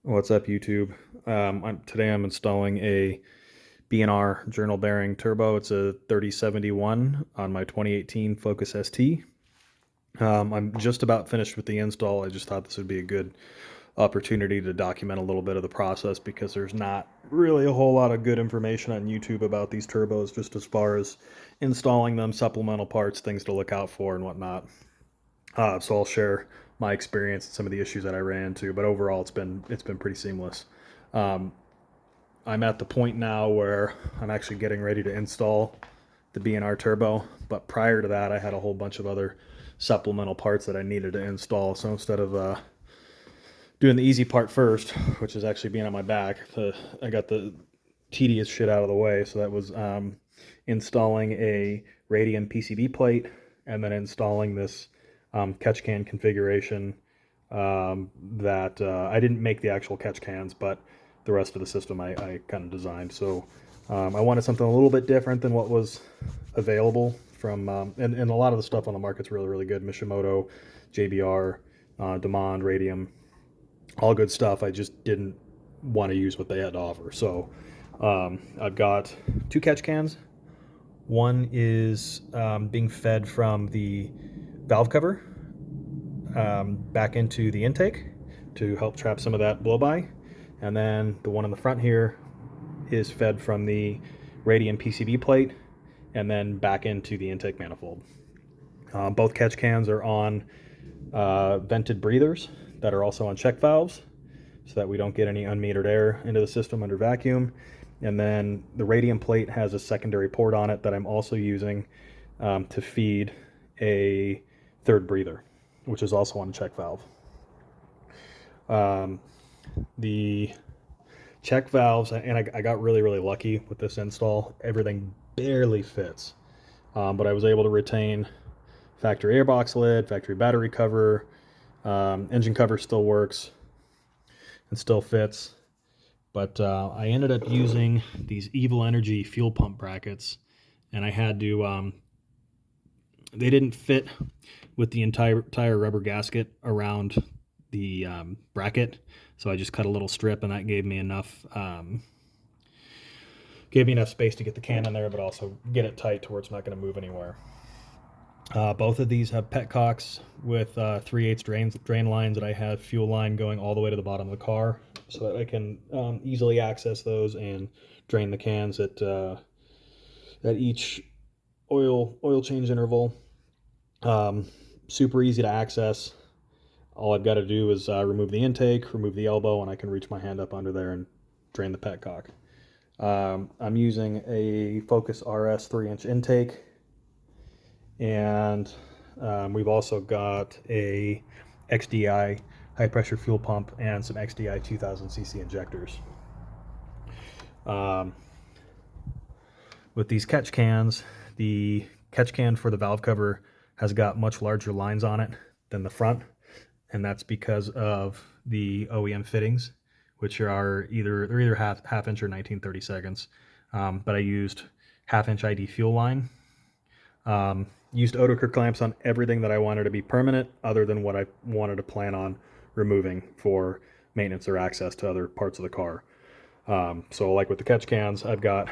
What's up, YouTube? Today I'm installing a B&R journal bearing turbo. It's a 3071 on my 2018 Focus ST. I'm just about finished with the install. I just thought this would be a good opportunity to document a little bit of the process because there's not really a whole lot of good information on YouTube about these turbos, just as far as installing them, supplemental parts, things to look out for, and whatnot. So I'll share my experience and some of the issues that I ran into. But overall, it's been pretty seamless. Um, I'm at the point now where I'm actually getting ready to install the B&R Turbo. But prior to that, I had a whole bunch of other supplemental parts that I needed to install. So instead of doing the easy part first, which is actually being on my back, I got the tedious shit out of the way. So that was installing a radium PCB plate and then installing this catch can configuration that I didn't make the actual catch cans, but the rest of the system I kind of designed. So I wanted something a little bit different than what was available from, and a lot of the stuff on the market's really, really good. Mishimoto, JBR, Demand, Radium, all good stuff. I just didn't want to use what they had to offer. So I've got two catch cans. One is being fed from the valve cover back into the intake to help trap some of that blow by. And then the one in the front here is fed from the radium PCB plate and then back into the intake manifold. Both catch cans are on vented breathers that are also on check valves so that we don't get any unmetered air into the system under vacuum. And then the radium plate has a secondary port on it that I'm also using to feed a third breather, which is also on a check valve. The check valves, and I got really, really lucky with this install. Everything barely fits, but I was able to retain factory airbox lid, factory battery cover, engine cover still works and still fits. But I ended up using these Evil Energy fuel pump brackets, and I had to, they didn't fit with the entire rubber gasket around the bracket, so I just cut a little strip, and that gave me enough space to get the can in there, but also get it tight to where it's not going to move anywhere. Both of these have petcocks with 3/8 drain lines that I have fuel line going all the way to the bottom of the car, so that I can easily access those and drain the cans at each oil change interval. Super easy to access. All I've got to do is remove the intake, remove the elbow, and I can reach my hand up under there and drain the petcock. I'm using a Focus RS 3-inch intake, and we've also got a XDI high pressure fuel pump and some XDI 2000cc injectors. With these catch cans, the catch can for the valve cover has got much larger lines on it than the front, and that's because of the OEM fittings, which are either half inch or 19/32. But I used half-inch ID fuel line. Used Odoker clamps on everything that I wanted to be permanent, other than what I wanted to plan on removing for maintenance or access to other parts of the car. So like with the catch cans, I've got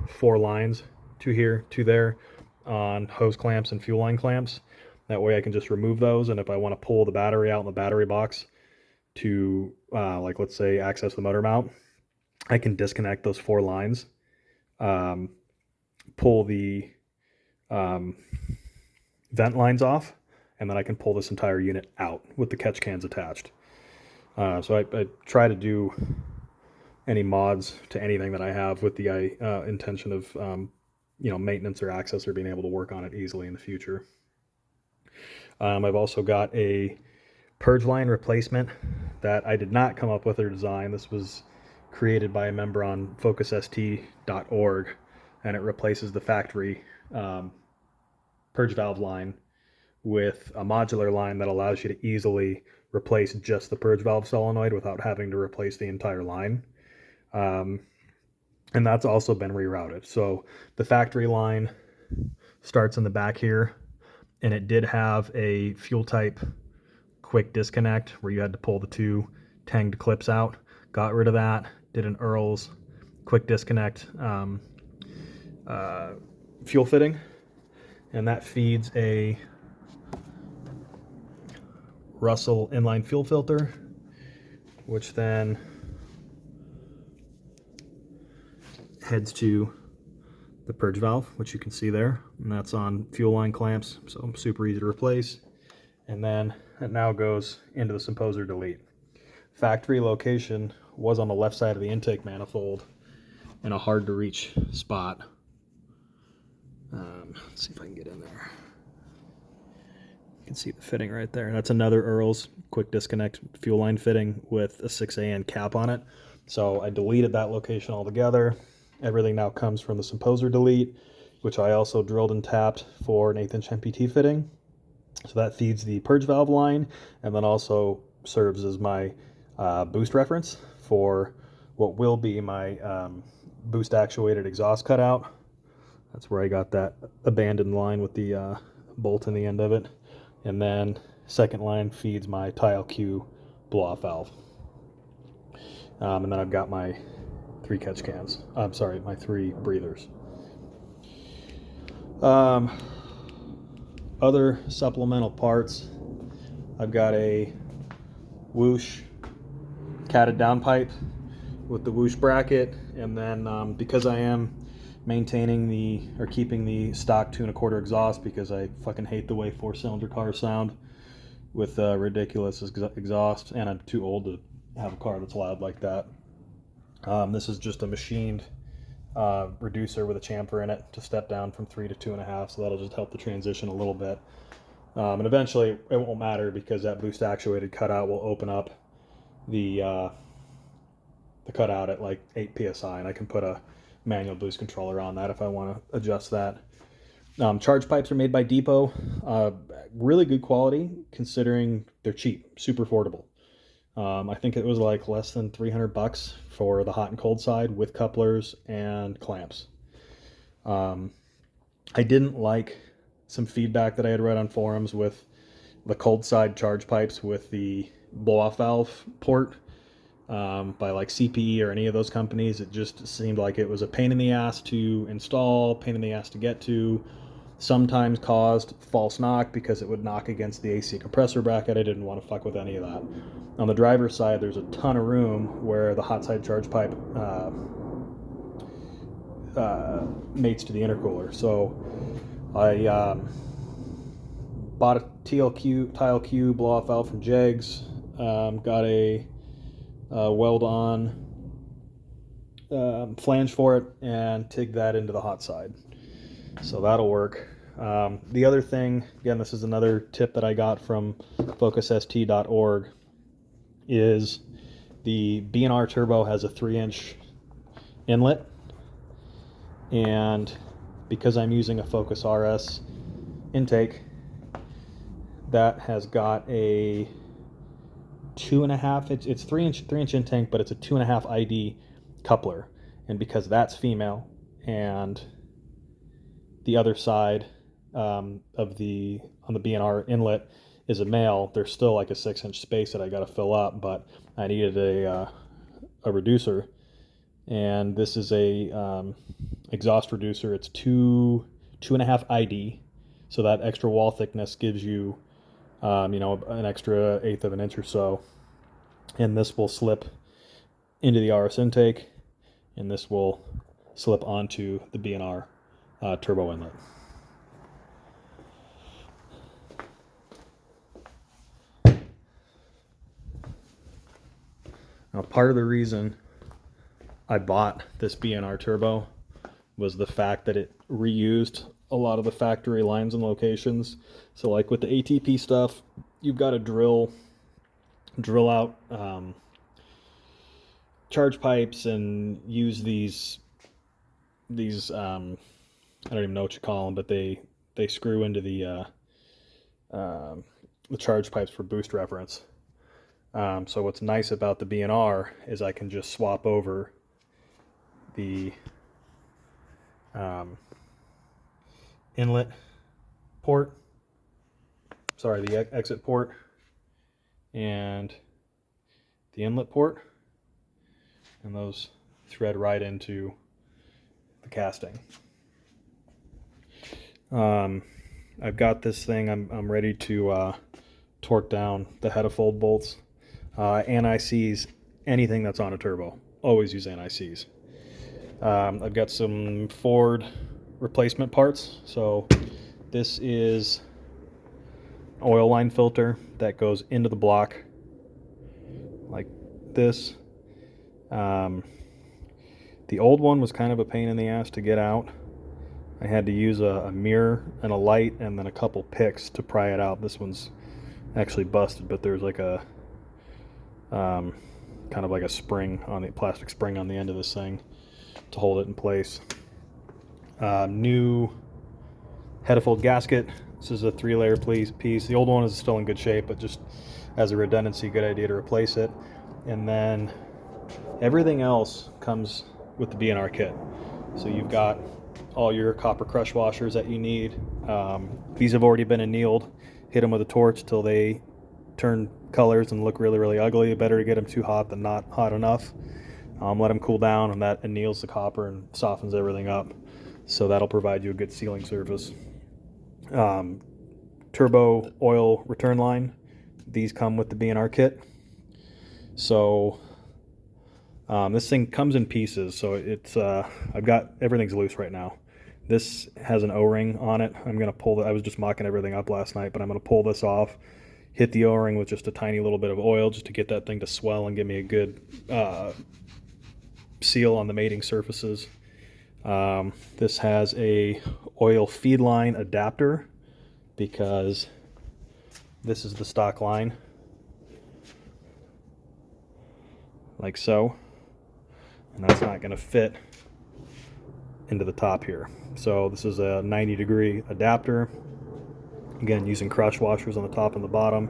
4 lines, 2 here, 2 there, on hose clamps and fuel line clamps. That way I can just remove those, and if I want to pull the battery out in the battery box to, like let's say, access the motor mount, I can disconnect those 4 lines, pull the vent lines off, and then I can pull this entire unit out with the catch cans attached. So I try to do any mods to anything that I have with the intention of maintenance or access or being able to work on it easily in the future. I've also got a purge line replacement that I did not come up with or design. This was created by a member on focusst.org, and it replaces the factory purge valve line with a modular line that allows you to easily replace just the purge valve solenoid without having to replace the entire line. And that's also been rerouted. So the factory line starts in the back here, and it did have a fuel type quick disconnect where you had to pull the 2 tanged clips out, got rid of that, did an Earl's quick disconnect fuel fitting, and that feeds a Russell inline fuel filter, which then heads to the purge valve, which you can see there, and that's on fuel line clamps, so super easy to replace. And then it now goes into the Symposer delete. Factory location was on the left side of the intake manifold in a hard to reach spot. Let's see if I can get in there. You can see the fitting right there. That's another Earl's quick disconnect fuel line fitting with a 6AN cap on it. So I deleted that location altogether. Everything now comes from the Symposer delete, which I also drilled and tapped for an 1/8 inch MPT fitting. So that feeds the purge valve line, and then also serves as my boost reference for what will be my boost actuated exhaust cutout. That's where I got that abandoned line with the bolt in the end of it. And then second line feeds my tial Q blow-off valve. And then I've got my 3 catch cans. I'm sorry, my 3 breathers. Other supplemental parts, I've got a woosh catted downpipe with the woosh bracket, and then because I am maintaining keeping the stock 2 1/4 exhaust, because I fucking hate the way 4-cylinder cars sound with ridiculous exhaust, and I'm too old to have a car that's loud like that. This is just a machined reducer with a chamfer in it to step down from 3 to 2.5, so that'll just help the transition a little bit. And eventually it won't matter, because that boost actuated cutout will open up the cutout at like 8 psi, and I can put a manual boost controller on that if I want to adjust that. Charge pipes are made by Depo. Really good quality considering they're cheap, super affordable. I think it was like less than $300 for the hot and cold side with couplers and clamps. I didn't like some feedback that I had read on forums with the cold side charge pipes with the blow-off valve port by like CPE or any of those companies. It just seemed like it was a pain in the ass to install, pain in the ass to get to. Sometimes caused false knock because it would knock against the AC compressor bracket. I didn't want to fuck with any of that. On the driver's side, there's a ton of room where the hot side charge pipe mates to the intercooler. So I bought a tial Q blow-off valve from Jegs. Got a weld-on flange for it, and tigged that into the hot side. So that'll work. The other thing, again, this is another tip that I got from focusst.org, is the B&R turbo has a 3-inch inlet, and because I'm using a Focus RS intake, that has got a 2.5, it's 3-inch intake, but it's a 2.5 ID coupler, and because that's female and the other side on the B&R inlet is a male, there's still like a 6-inch space that I got to fill up, but I needed a reducer, and this is a exhaust reducer. It's 2.5 ID, so that extra wall thickness gives you an extra 1/8 of an inch or so, and this will slip into the RS intake, and this will slip onto the B&R turbo inlet. Now, part of the reason I bought this B&R turbo was the fact that it reused a lot of the factory lines and locations. So like with the ATP stuff, you've got to drill out charge pipes and use these I don't even know what you call them, but they screw into the charge pipes for boost reference. So what's nice about the B&R is I can just swap over the inlet port, the exit port, and the inlet port, and those thread right into the casting. I've got this thing, I'm ready to torque down the head-of-fold bolts. Anti-seize anything that's on a turbo. Always use anti-seize. I've got some Ford replacement parts. So this is an oil line filter that goes into the block like this. The old one was kind of a pain in the ass to get out. I had to use a mirror and a light and then a couple picks to pry it out. This one's actually busted, but there's like a kind of like a spring on the plastic spring on the end of this thing to hold it in place. New head-of-fold gasket. This is a 3-layer piece. The old one is still in good shape, but just as a redundancy, good idea to replace it. And then everything else comes with the B&R kit. So you've got all your copper crush washers that you need. These have already been annealed. Hit them with a torch till they turn colors and look really, really ugly. Better to get them too hot than not hot enough. Let them cool down, and that anneals the copper and softens everything up. So that'll provide you a good sealing surface. Turbo oil return line. These come with the B&R kit. So this thing comes in pieces. So it's I've got everything's loose right now. This has an O-ring on it. I'm gonna pull I was just mocking everything up last night, but I'm gonna pull this off. Hit the O-ring with just a tiny little bit of oil just to get that thing to swell and give me a good seal on the mating surfaces. This has a oil feed line adapter because this is the stock line, like so, and that's not going to fit into the top here. So this is a 90-degree adapter, again using crush washers on the top and the bottom.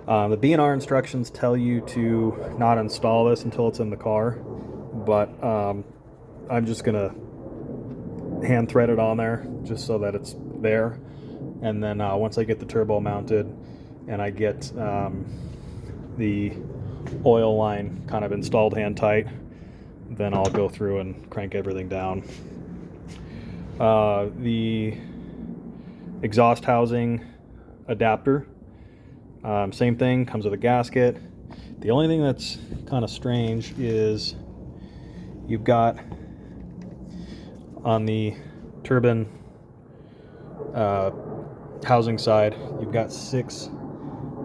The B&R instructions tell you to not install this until it's in the car, but I'm just gonna hand thread it on there just so that it's there, and then once I get the turbo mounted and I get the oil line kind of installed hand tight, then I'll go through and crank everything down. The exhaust housing adapter, same thing, comes with a gasket. The only thing that's kind of strange is you've got on the turbine housing side, you've got 6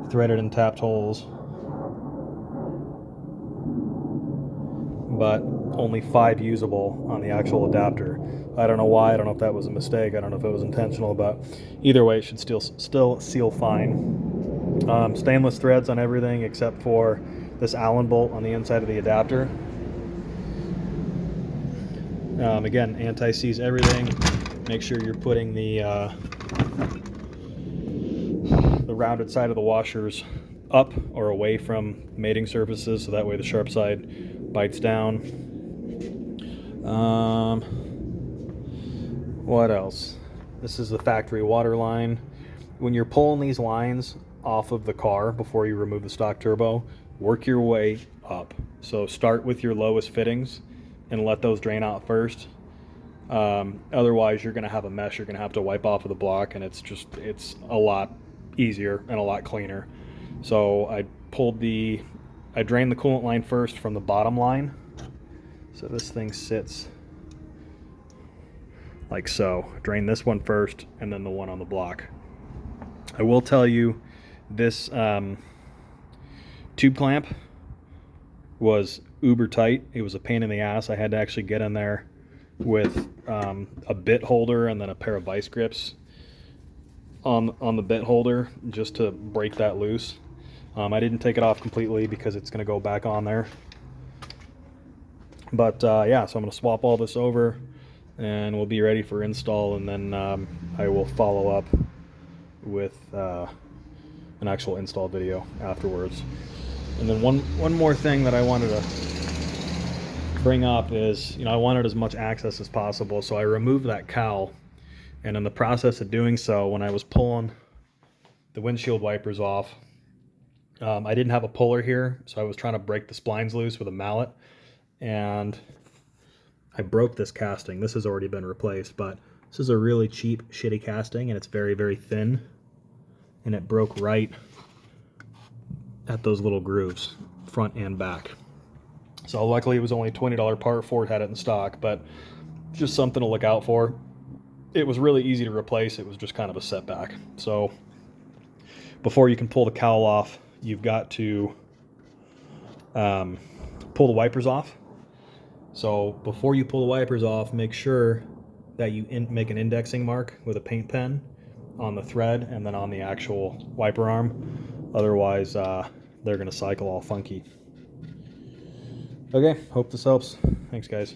threaded and tapped holes, but only 5 usable on the actual adapter. I don't know why. I don't know if that was a mistake. I don't know if it was intentional, but either way, it should still seal fine. Stainless threads on everything except for this Allen bolt on the inside of the adapter. Again, anti-seize everything. Make sure you're putting the rounded side of the washers up or away from mating surfaces, so that way the sharp side bites down. What else? This is the factory water line. When you're pulling these lines off of the car before you remove the stock turbo, work your way up. So start with your lowest fittings and let those drain out first. Otherwise you're going to have a mess you're going to have to wipe off of the block, and it's a lot easier and a lot cleaner. So I drained the coolant line first from the bottom line. So this thing sits like so. Drain this one first and then the one on the block. I will tell you, this tube clamp was uber tight. It was a pain in the ass. I had to actually get in there with a bit holder and then a pair of vice grips on the bit holder just to break that loose. I didn't take it off completely because it's going to go back on there. But yeah, so I'm going to swap all this over and we'll be ready for install, and then I will follow up with an actual install video afterwards. And then one more thing that I wanted to bring up is, I wanted as much access as possible, so I removed that cowl, and in the process of doing so, when I was pulling the windshield wipers off, I didn't have a puller here, so I was trying to break the splines loose with a mallet, and I broke this casting. This has already been replaced, but this is a really cheap, shitty casting, and it's very, very thin, and it broke right at those little grooves, front and back. So luckily it was only a $20 part. Ford had it in stock, but just something to look out for. It was really easy to replace. It was just kind of a setback. So before you can pull the cowl off, you've got to pull the wipers off. So before you pull the wipers off, make sure that you make an indexing mark with a paint pen on the thread and then on the actual wiper arm. Otherwise, they're going to cycle all funky. Okay, hope this helps. Thanks, guys.